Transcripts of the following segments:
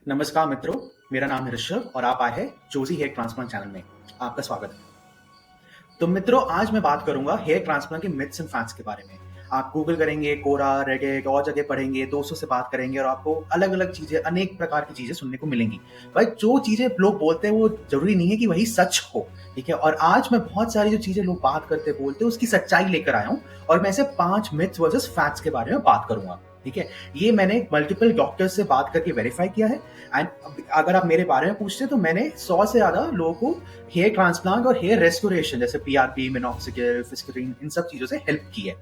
नमस्कार मित्रों, मेरा नाम है ऋषभ और आप आए हैं जोजी हेयर ट्रांसप्लांट चैनल में। आपका स्वागत है। तो मित्रों, आज मैं बात करूंगा हेयर ट्रांसप्लांट के मिथ्स एंड फैक्ट्स के बारे में। आप गूगल करेंगे, कोरा, रेडिट और जगह पढ़ेंगे, दोस्तों से बात करेंगे और आपको अलग अलग चीजें, अनेक प्रकार की चीजें सुनने को मिलेंगी। भाई, जो चीजें लोग बोलते हैं वो जरूरी नहीं है कि वही सच हो। ठीक है, और आज मैं बहुत सारी जो चीजें लोग बात करते बोलते हैं उसकी सच्चाई लेकर आया हूँ और मैं ऐसे 5 मिथ्स वर्सेस फैक्ट्स के बारे में बात करूंगा। ठीक है, ये मैंने मल्टीपल डॉक्टर्स से बात करके वेरीफाई किया है। एंड अगर आप मेरे बारे में पूछते हैं तो मैंने 100 से ज्यादा लोगों को हेयर ट्रांसप्लांट और हेयर रेस्टोरेशन जैसे पीआरपी, मिनॉक्सिडिल, फिस्करीन, इन सब चीजों से हेल्प की है।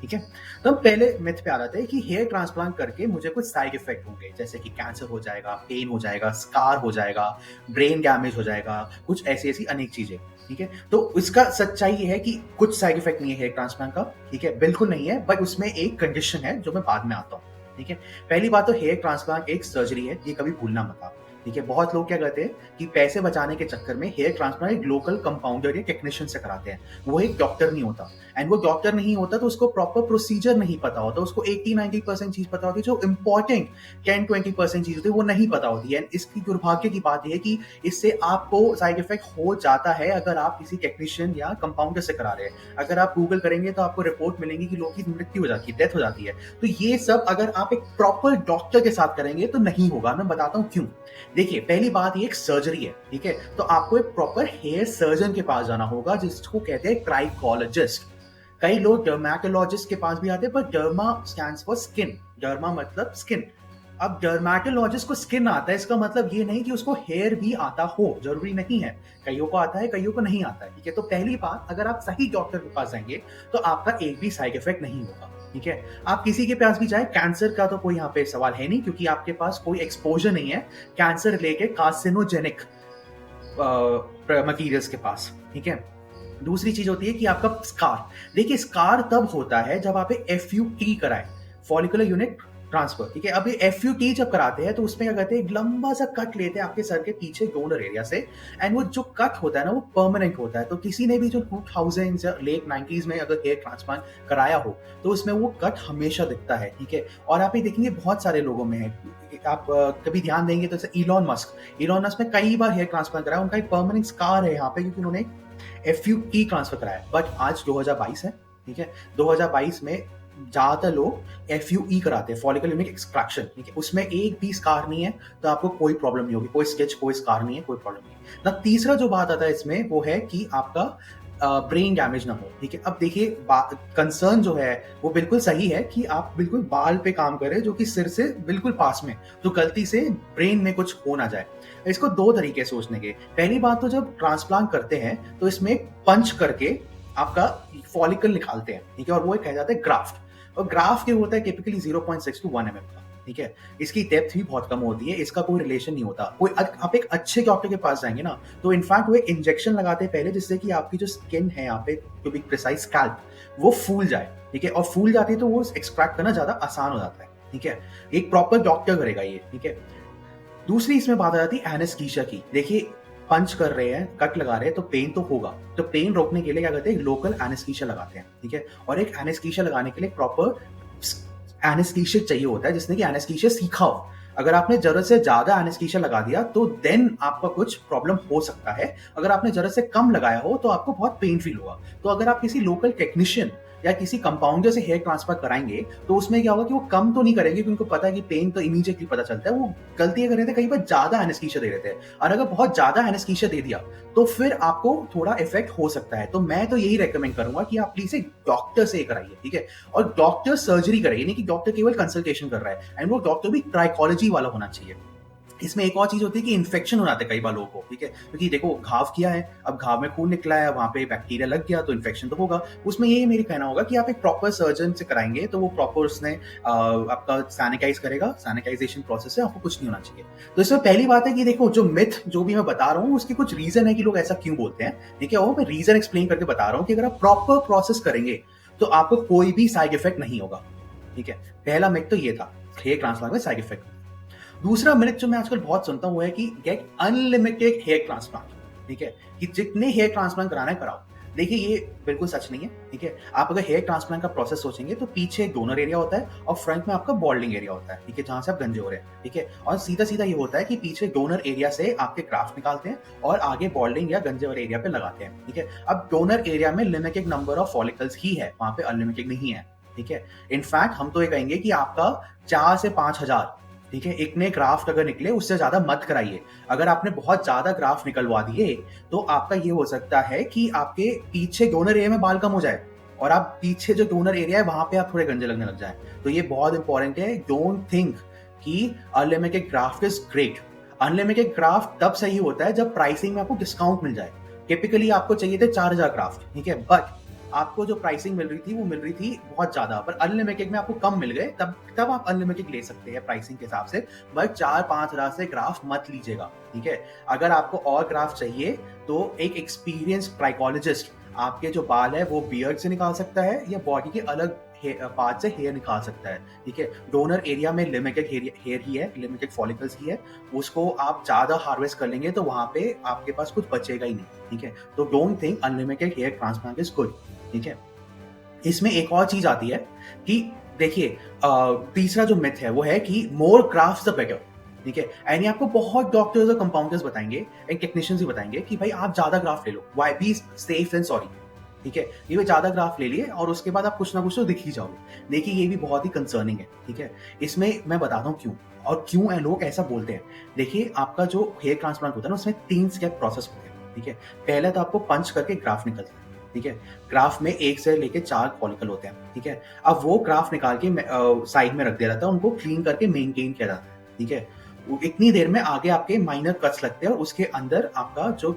ठीक है, तो हम पहले मिथ पे आ रहे थे कि हेयर ट्रांसप्लांट करके मुझे कुछ साइड इफेक्ट होंगे, जैसे कि कैंसर हो जाएगा, पेन हो जाएगा, स्कार हो जाएगा, ब्रेन डैमेज हो जाएगा, कुछ ऐसी ऐसी अनेक चीजें। ठीक है, तो इसका सच्चाई ये है कि कुछ साइड इफेक्ट नहीं है हेयर ट्रांसप्लांट का। ठीक है, बिल्कुल नहीं है, बट उसमें एक कंडीशन है जो मैं बाद में आता हूँ। ठीक है, पहली बात तो हेयर ट्रांसप्लांट एक सर्जरी है, ये कभी भूलना मत आप। ठीक है, बहुत लोग क्या करते हैं कि पैसे बचाने के चक्कर में हेयर ट्रांसप्लांट एक लोकल कंपाउंडर या टेक्नीशियन से कराते हैं। वो एक डॉक्टर नहीं होता, एंड वो डॉक्टर नहीं होता तो उसको प्रॉपर प्रोसीजर नहीं पता होता, उसको 80-90% चीज पता होती है, जो इंपॉर्टेंट 10-20% चीज होती है वो नहीं पता होती है। एंड इसकी दुर्भाग्य की बात यह है कि इससे आपको साइड इफेक्ट हो जाता है अगर आप किसी टेक्नीशियन या कंपाउंडर से करा रहे हैं। अगर आप गूगल करेंगे तो आपको रिपोर्ट मिलेंगी कि लोगों की मृत्यु हो जाती है, डेथ हो जाती है। तो ये सब अगर आप एक प्रॉपर डॉक्टर के साथ करेंगे तो नहीं होगा। मैं बताता हूँ क्यों। देखिए, पहली बात, ये एक सर्जरी है। ठीक है, तो आपको एक प्रॉपर हेयर सर्जन के पास जाना होगा जिसको कहते हैं ट्राइकोलॉजिस्ट। कई लोग डर्मेटोलॉजिस्ट के पास भी आते हैं, पर derma stands for skin. Derma मतलब स्किन। अब डर्मेटोलॉजिस्ट को स्किन आता है, इसका मतलब ये नहीं कि उसको हेयर भी आता हो, जरूरी नहीं है। कईयों को आता है, कईयों को नहीं आता है। ठीक है, तो पहली बात, अगर आप सही डॉक्टर के पास जाएंगे तो आपका एक भी साइड इफेक्ट नहीं होगा। ठीक है, आप किसी के पास भी जाए, कैंसर का तो कोई यहाँ पे सवाल है नहीं क्योंकि आपके पास कोई एक्सपोजर नहीं है कैंसर रिलेटेड कार्सिनोजेनिक मटीरियल्स के पास। ठीक है, दूसरी चीज होती है कि आपका स्कार। देखिए, स्कार तब होता है जब आप FUT कराए, फॉलिकुलर यूनिट ट्रांसफर। ठीक है, अब ये FUT जब कराते हैं तो उसमें क्या करते हैं, एक लंबा सा कट लेते हैं आपके सर के पीछे डोनर एरिया से। एंड वो जो कट होता है ना, वो परमानेंट होता है। तो किसी ने भी जो 2000 या लेट 90s में अगर हेयर ट्रांसप्लांट कराया हो तो उसमें वो कट हमेशा दिखता है। ठीक है, और आप ये देखेंगे बहुत सारे लोगों में है। आप कभी ध्यान देंगे तो जैसे इलॉन मस्क ने कई बार हेयर ट्रांसप्लांट कराया, उनका एक परमानेंट स्कार है यहाँ पे क्योंकि उन्होंने FUT ट्रांसफर कराया। बट आज 2022 है। ठीक है, 2022 में ज्यादातर लोग FUE कराते हैं, फॉलिकल यूनिट एक्सट्रैक्शन। ठीक है, उसमें एक भी स्कार नहीं है, तो आपको कोई प्रॉब्लम नहीं होगी, कोई स्केच, कोई स्कार नहीं है, कोई प्रॉब्लम नहीं है ना। तीसरा जो बात आता है इसमें वो है कि आपका ब्रेन डैमेज ना हो। ठीक है, अब देखिए, कंसर्न जो है वो बिल्कुल सही है कि आप बिल्कुल बाल पे काम करें जो कि सिर से बिल्कुल पास में, तो गलती से ब्रेन में कुछ हो ना जाए। इसको दो तरीके सोचने के। पहली बात तो जब ट्रांसप्लांट करते हैं तो इसमें पंच करके आपका फॉलिकल निकालते हैं। ठीक है, और वो कहा जाता है ग्राफ्ट। और ग्राफ्ट क्या होता है, टिपिकली 0.6 to 1 mm का। ठीक है, इसकी डेप्थ भी बहुत कम होती है, इसका कोई रिलेशन नहीं होता। कोई आप एक अच्छे डॉक्टर के पास जाएंगे ना तो इनफैक्ट वो एक इंजेक्शन लगाते हैं पहले, जिससे कि आपकी जो स्किन है यहाँ पे, टू बी प्रिसाइज स्कैल्प, वो फूल जाए। ठीक है, और फूल जाती है तो वो एक्सट्रैक्ट करना ज्यादा आसान हो जाता है। ठीक है, एक प्रॉपर डॉक्टर करेगा ये। ठीक है, दूसरी इसमें बात आ जाती है एनेस्थीसिया की। देखिए, पंच कर रहे हैं, कट लगा रहे हैं, तो पेन तो होगा। तो पेन रोकने के लिए क्या करते हैं, लोकल एनेस्थीसिया लगाते हैं। ठीक है, और एक एनेस्थीसिया लगाने के लिए प्रॉपर एनेस्थीसिया चाहिए होता है जिसने कि एनेस्थीसिया सीखा हो। अगर आपने जरूरत से ज्यादा एनेस्थीसिया लगा दिया तो देन आपका कुछ प्रॉब्लम हो सकता है। अगर आपने जरूरत से कम लगाया हो तो आपको बहुत पेन फील होगा। तो अगर आप किसी लोकल टेक्नीशियन या किसी कंपाउंडर से हेयर ट्रांसफर कराएंगे तो उसमें क्या होगा कि वो कम तो नहीं करेंगे क्योंकि उनको पता है कि पेन तो इमीडिएटली पता चलता है। वो गलती कर रहे थे, कई बार ज्यादा एनेस्थीसिया दे रहे थे, और अगर बहुत ज्यादा एनेस्थीसिया दे दिया तो फिर आपको थोड़ा इफेक्ट हो सकता है। तो मैं तो यही रेकमेंड करूंगा कि आप प्लीज एक डॉक्टर से कराइए। ठीक है, और डॉक्टर सर्जरी कराइए, नहीं कि डॉक्टर केवल कंसल्टेशन कर रहा है। एंड वो डॉक्टर भी ट्राइकोलॉजी वाला होना चाहिए। इसमें एक और चीज होती है कि इन्फेक्शन हो जाते हैं कई बार लोगों को। ठीक है, क्योंकि देखो, घाव किया है, अब घाव में खून निकला है, वहां पे बैक्टीरिया लग गया तो इन्फेक्शन तो होगा। उसमें यही मेरी कहना होगा कि आप एक प्रॉपर सर्जन से कराएंगे तो वो प्रॉपर उसने आपका सैनिटाइज करेगा, सैनिटाइजेशन प्रोसेस है, आपको कुछ नहीं होना चाहिए। तो इसमें पहली बात है कि देखो, जो मिथ जो भी मैं बता रहा हूँ उसके कुछ रीजन है कि लोग ऐसा क्यों बोलते हैं। ठीक है, वो मैं रीजन एक्सप्लेन करके बता रहा हूँ कि अगर आप प्रॉपर प्रोसेस करेंगे तो आपको कोई भी साइड इफेक्ट नहीं होगा। ठीक है, पहला मिथ तो ये था, हेयर ट्रांसप्लांट में साइड इफेक्ट। दूसरा मिथ जो मैं आजकल बहुत सुनता हूं वो है कि गेट अनलिमिटेड हेयर ट्रांसप्लांट। ठीक है, कि जितने हेयर ट्रांसप्लांट कराना है कराओ। देखिए ये बिल्कुल सच नहीं है, ठीक है? आप अगर हेयर ट्रांसप्लांट का प्रोसेस सोचेंगे तो पीछे एक डोनर एरिया होता है और फ्रंट में आपका बॉल्डिंग एरिया होता है, ठीक है? जहाँ से आप गंजे हो रहे हैं, ठीक है? और सीधा-सीधा ये होता है कि पीछे डोनर एरिया से आपके ग्राफ्ट निकालते हैं और आगे बॉल्डिंग या गंजे वाले एरिया पे लगाते हैं, ठीक है? अब डोनर एरिया में लिमिटेड नंबर ऑफ फॉलिकल्स ही है, वहाँ पे अनलिमिटेड नहीं है, ठीक है? इनफैक्ट हम तो ये कहेंगे कि आपका 4 से 5,000, ठीक है, इतने ग्राफ्ट अगर निकले उससे ज्यादा मत कराइए। अगर आपने बहुत ज्यादा ग्राफ्ट निकलवा दिए तो आपका ये हो सकता है कि आपके पीछे डोनर एरिया में बाल कम हो जाए और आप पीछे जो डोनर एरिया है वहां पे आप थोड़े गंजे लगने लग जाए। तो ये बहुत इंपॉर्टेंट है। डोंट थिंक कि unlimited graft is great. Unlimited graft तब सही होता है जब प्राइसिंग में आपको डिस्काउंट मिल जाए। टिपिकली आपको चाहिए थे 4,000 ग्राफ्ट, ठीक है, बट आपको जो प्राइसिंग मिल रही थी वो मिल रही थी बहुत ज्यादा, पर अनलिमिटेड में आपको कम मिल गए, तब आप अनलिमिटेड ले सकते हैं प्राइसिंग के हिसाब से। बट 4-5 हजार से ग्राफ मत लीजिएगा, ठीक है? अगर आपको और ग्राफ चाहिए तो एक एक्सपीरियंस ट्राइकोलॉजिस्ट आपके जो बाल है वो बियर्ड से निकाल सकता है या बॉडी के अलग पार्ट से हेयर निकाल सकता है, ठीक है? डोनर एरिया में लिमिटेड हेयर ही है, लिमिटेड फॉलिकल्स ही है, उसको आप ज्यादा हार्वेस्ट कर लेंगे तो वहां पे आपके पास कुछ बचेगा ही नहीं, ठीक है? तो don't think unlimited hair transplant is good, ठीक है? इसमें एक और चीज आती है कि देखिए तीसरा जो मिथ है वो है कि मोर ग्राफ्स द बेटर, ठीक है? यानी आपको बहुत डॉक्टर्स और कंपाउंडर्स बताएंगे एंड टेक्नीशियंस भी बताएंगे कि भाई आप ज्यादा ग्राफ ले लो, why be safe and sorry, ठीक है? ये भी ज्यादा ग्राफ ले लिए और उसके बाद आप कुछ ना कुछ तो दिख ही जाओगे। देखिए ये भी बहुत ही कंसर्निंग है, ठीक है? इसमें मैं बताता हूँ क्यों और क्यों लोग ऐसा बोलते हैं। देखिए आपका जो हेयर ट्रांसप्लांट होता है ना उसमें 3 स्टेप प्रोसेस होते हैं, ठीक है? पहले तो आपको पंच करके ग्राफ निकलता है, ठीक है? ग्राफ में 1 से लेके 4 फॉलिकल होते हैं, ठीक है? अब वो ग्राफ निकाल के साइड में रख दिया जाता है, उनको क्लीन करके मेंटेन किया जाता है, ठीक है? इतनी देर में आगे आपके माइनर कट्स लगते हैं और उसके अंदर आपका जो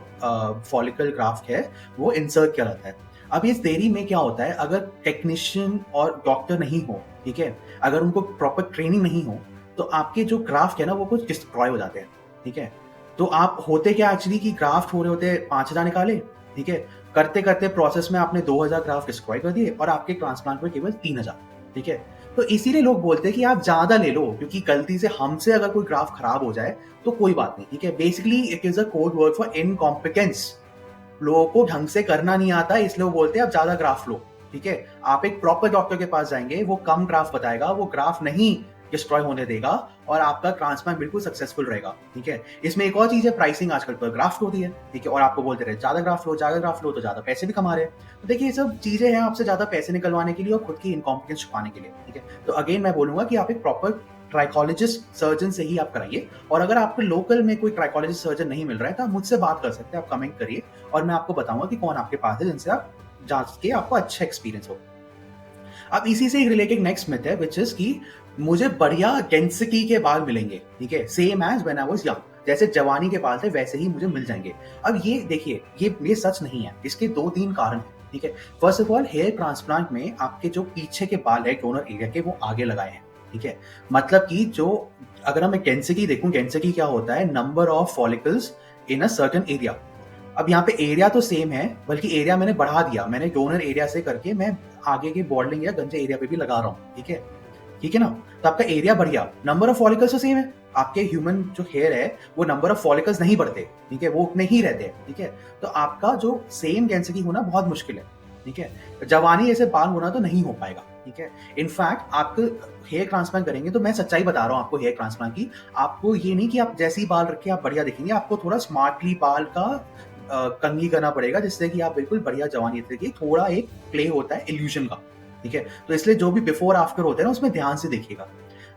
फॉलिकल ग्राफ्ट है वो इंसर्ट किया जाता है। अब इस देरी में क्या होता है, अगर टेक्नीशियन और डॉक्टर नहीं हो, ठीक है, अगर उनको प्रॉपर ट्रेनिंग नहीं हो तो आपके जो ग्राफ्ट है ना वो कुछ डिस्ट्रॉय हो जाते हैं, ठीक है? तो आप होते क्या एक्चुअली कि ग्राफ्ट हो रहे होते 5,000 निकाले, ठीक है, करते करते प्रोसेस में आपने 2,000 ग्राफ्ट डिस्ट्रॉय कर दिए और आपके ट्रांसप्लांट में केवल 3,000, ठीक है? तो इसीलिए लोग बोलते हैं कि आप ज्यादा ले लो, क्योंकि गलती से हमसे अगर कोई ग्राफ खराब हो जाए तो कोई बात नहीं, ठीक है? Basically it is a code word for incompetence. लोगों को ढंग से करना नहीं आता इसलिए वो बोलते हैं आप ज्यादा ग्राफ लो, ठीक है? आप एक प्रॉपर डॉक्टर के पास जाएंगे, वो कम ग्राफ बताएगा, वो ग्राफ नहीं डिस्ट्रॉय होने देगा और आपका ट्रांसप्लांट बिल्कुल सक्सेसफुल रहेगा, ठीक है? इसमें एक और चीज है, प्राइसिंग आजकल पर ग्राफ्ट होती है, ठीक है? और आपको बोलते रहे ज्यादा ग्राफ लो तो ज्यादा पैसे भी कमा रहे हैं। तो देखिए ये सब चीजें हैं आपसे ज्यादा पैसे निकलवाने के लिए और खुद की इनकॉम्पिटेंस छुपाने के लिए, ठीक है? तो अगेन मैं बोलूंगा कि आप एक प्रॉपर ट्राइकोलॉजिस्ट सर्जन से ही आप कराइए, और अगर आपके लोकल में कोई ट्राइकोलॉजिस्ट सर्जन नहीं मिल रहा है तो आप मुझसे बात कर सकते हैं, आप कमेंट करिए और मैं आपको बताऊंगा कि कौन आपके पास है जिनसे आप जांच के आपको अच्छा एक्सपीरियंस हो। अब इसी से रिलेटेड नेक्स्ट मिथ है विच इज कि मुझे बढ़िया डेंसिटी के बाल मिलेंगे, ठीक है, same as when I was young, जैसे जवानी के बाल थे वैसे ही मुझे मिल जाएंगे। अब ये देखिए ये सच नहीं है, इसके 2-3 कारण हैं, ठीक है? First of all hair transplant में आपके जो पीछे के बाल है डोनर एरिया के वो आगे लगाए हैं, ठीक है? मतलब कि जो अगर हम डेंसिटी देखूं, डेंसिटी क्या होता है, number of follicles in a certain area. अब यहाँ पे एरिया तो सेम है, बल्कि एरिया मैंने बढ़ा दिया, मैंने डोनर एरिया से करके मैं आगे के बॉल्डिंग या गंजे एरिया पे भी लगा रहा हूँ, ठीक है? ठीक है ना? तो आपका एरिया बढ़ गया, नंबर ऑफ फॉलिकल्स तो सेम है। आपके ह्यूमन जो हेयर है वो नंबर ऑफ फॉलिकल्स नहीं बढ़ते, ठीक है, वो उतने ही रहते हैं, ठीक है? तो आपका जो सेम डेंसिटी होना बहुत मुश्किल है, ठीक है? जवानी ऐसे बाल होना तो नहीं हो पाएगा, ठीक है? इनफैक्ट आप हेयर ट्रांसप्लांट करेंगे तो मैं सच्चाई बता रहा हूँ आपको हेयर ट्रांसप्लांट की, आपको ये नहीं कि आप जैसे ही बाल रखे आप बढ़िया दिखेंगे, आपको थोड़ा स्मार्टली बाल का कंघी करना पड़ेगा जिससे कि आप बिल्कुल बढ़िया जवानी दिखेगी। थोड़ा एक प्ले होता है इल्यूजन का, ठीक है? तो इसलिए जो भी बिफोर आफ्टर होते हैं ना उसमें ध्यान से देखिएगा।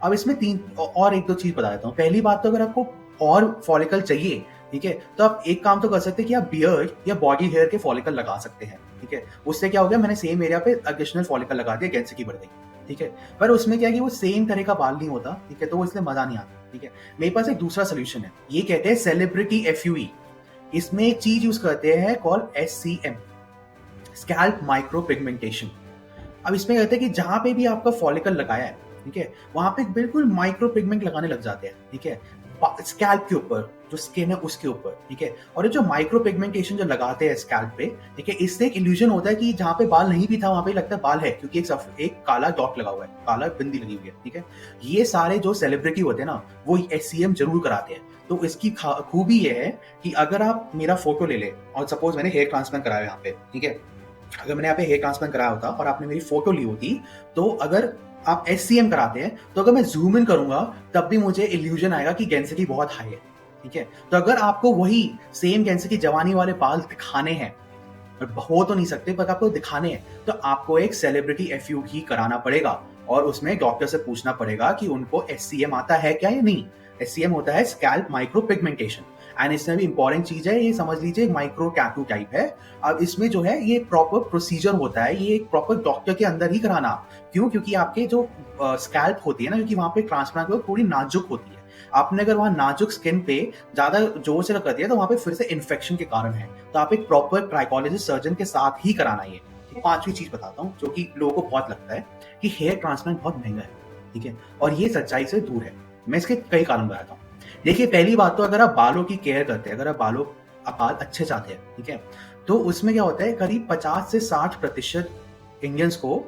अब इसमें 3 और 1-2 चीज बता देता हूँ। पहली बात तो अगर आपको और फॉलिकल चाहिए, ठीक है, तो आप एक काम तो कर सकते हैं कि आप बियर्ड या बॉडी हेयर के फॉलिकल लगा सकते हैं, ठीक है? उससे क्या हो गया, मैंने सेम एरिया पे एडिशनल फॉलिकल लगा दिया, डेंसिटी बढ़ गई, ठीक है? पर उसमें क्या है कि वो सेम तरह का बाल नहीं होता, ठीक है? तो वो इसलिए मजा नहीं आता, ठीक है? मेरे पास एक दूसरा सोल्यूशन है, ये कहते हैं सेलिब्रिटी FUE। इसमें एक चीज यूज करते हैं called SCM, scalp micro pigmentation. अब इसमें कहते हैं कि जहां पे भी आपका फॉलिकल लगाया है, ठीक है, वहां पे बिल्कुल माइक्रो पिगमेंट लगाने लग जाते हैं, ठीक है, स्कैल्प के ऊपर, जो स्किन है उसके ऊपर, ठीक है? और ये जो माइक्रो पिगमेंटेशन जो लगाते हैं स्कैल्प पे, ठीक है, इससे एक इल्यूजन होता है कि जहां पे बाल नहीं भी था वहां पे लगता है बाल है, क्योंकि एक काला डॉट लगा हुआ है, काला बिंदी लगी हुई है, ठीक है? ये सारे जो सेलिब्रिटी होते हैं ना वो SCM जरूर कराते हैं। तो इसकी खूबी ये है कि अगर आप मेरा फोटो ले ले और सपोज मैंने हेयर ट्रांसप्लांट कराया यहाँ पे, ठीक है, अगर मैंने यहाँ पे हेयर ट्रांसप्लांट कराया होता और आपने मेरी फोटो ली होती, तो अगर आप एससीएम कराते हैं, तो अगर मैं ज़ूम इन करूँगा, तब भी मुझे इल्यूज़न आएगा कि डेंसिटी बहुत हाई है, ठीक है? तो अगर आपको वही सेम डेंसिटी जवानी वाले बाल दिखाने हैं, हो तो नहीं सकते पर आपको दिखाने हैं, तो आपको एक सेलिब्रिटी एफयू ही कराना पड़ेगा और उसमें डॉक्टर से पूछना पड़ेगा कि उनको एससीएम आता है क्या या नहीं। एससीएम होता है स्कैल्प माइक्रो पिगमेंटेशन, एंड इसमें भी इंपॉर्टेंट चीज है, ये समझ लीजिए माइक्रो टैटू टाइप है। अब इसमें जो है ये प्रॉपर प्रोसीजर होता है, ये एक प्रॉपर डॉक्टर के अंदर ही कराना। क्यों? क्योंकि आपके जो स्कैल्प होती है ना, क्योंकि वहां पे ट्रांसप्लांट थोड़ी नाजुक होती है, आपने अगर वहां नाजुक स्किन पे ज्यादा जोर से कर दिया तो वहां पे फिर से इन्फेक्शन के कारण है। तो आप एक प्रॉपर ट्राइकोलॉजिस्ट सर्जन के साथ ही कराना ये। पांचवी चीज बताता हूँ जो कि लोगों को बहुत लगता है कि हेयर ट्रांसप्लांट बहुत महंगा है, ठीक है, और ये सच्चाई से दूर है। मैं इसके कई कारण बताता हूँ। देखिए, पहली बात तो अगर आप बालों की केयर करते हैं, अगर आप बाल अच्छे चाहते हैं, ठीक है, तो उसमें क्या होता है, करीब 50 से 60% इंडियंस को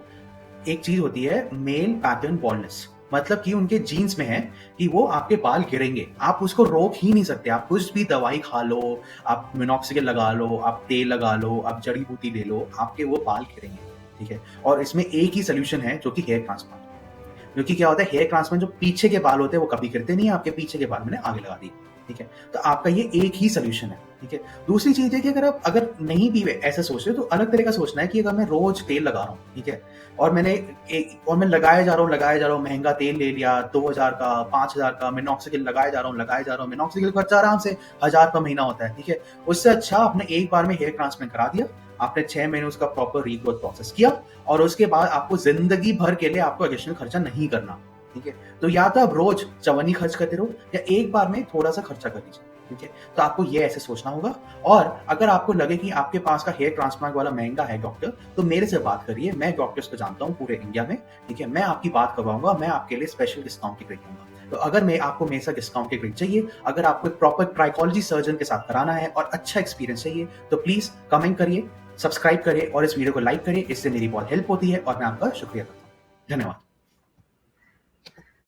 एक चीज होती है मेल पैटर्न बॉल्डनेस। मतलब कि उनके जीन्स में है कि वो आपके बाल गिरेंगे, आप उसको रोक ही नहीं सकते। आप कुछ भी दवाई खा लो, आप मिनॉक्सिडिल लगा लो, आप तेल लगा लो, आप जड़ी बूटी ले लो, आपके वो बाल गिरेंगे, ठीक है। और इसमें एक ही सोल्यूशन है जो कि हेयर ट्रांसप्लांट। क्योंकि क्या होता है, हेयर ट्रांसप्लांट जो पीछे के बाल होते हैं वो कभी गिरते नहीं है, आपके पीछे के बाल मैंने आगे लगा दिए, ठीक है। तो आपका ये एक ही सोल्यूशन है, ठीक है। दूसरी चीज है कि अगर नहीं भी ऐसा सोच रहे हो तो अलग तरह का सोचना है कि अगर मैं रोज तेल लगा रहा हूँ, ठीक है, और मैं लगाया जा रहा हूँ, महंगा तेल ले लिया 2000 का, 5000 का, मिनॉक्सिडिल लगाया जा रहा हूँ, मिनॉक्सिडिल खर्चा आराम से 1000 का महीना होता है, ठीक है। उससे अच्छा आपने एक बार में हेयर ट्रांसप्लांट करा दिया, आपने 6 महीने उसका प्रॉपर रीग्रोथ प्रोसेस किया, और उसके बाद आपको जिंदगी भर के लिए आपको एडिशनल खर्चा नहीं करना, ठीक है। तो या तो आप रोज चवन्नी खर्च करते रहो या एक बार में थोड़ा सा खर्चा कर लीजिए, ठीक है। तो आपको ये ऐसे सोचना होगा। और अगर आपको लगे कि आपके पास का हेयर ट्रांसप्लांट वाला महंगा है डॉक्टर, तो मेरे से बात करिए, मैं डॉक्टर्स को जानता हूँ पूरे इंडिया में, ठीक है। मैं आपकी बात करवाऊंगा, मैं आपके लिए स्पेशल डिस्काउंट की रेट दूंगा। तो अगर आपको मेरे साथ डिस्काउंट की रेट चाहिए, अगर आपको एक प्रॉपर ट्राइकोलॉजी सर्जन के साथ कराना है और अच्छा एक्सपीरियंस चाहिए, तो प्लीज कमेंट करिए, सब्सक्राइब करिए और इस वीडियो को लाइक करिए। इससे मेरी बहुत हेल्प होती है और मैं आपका शुक्रिया करता हूँ। धन्यवाद।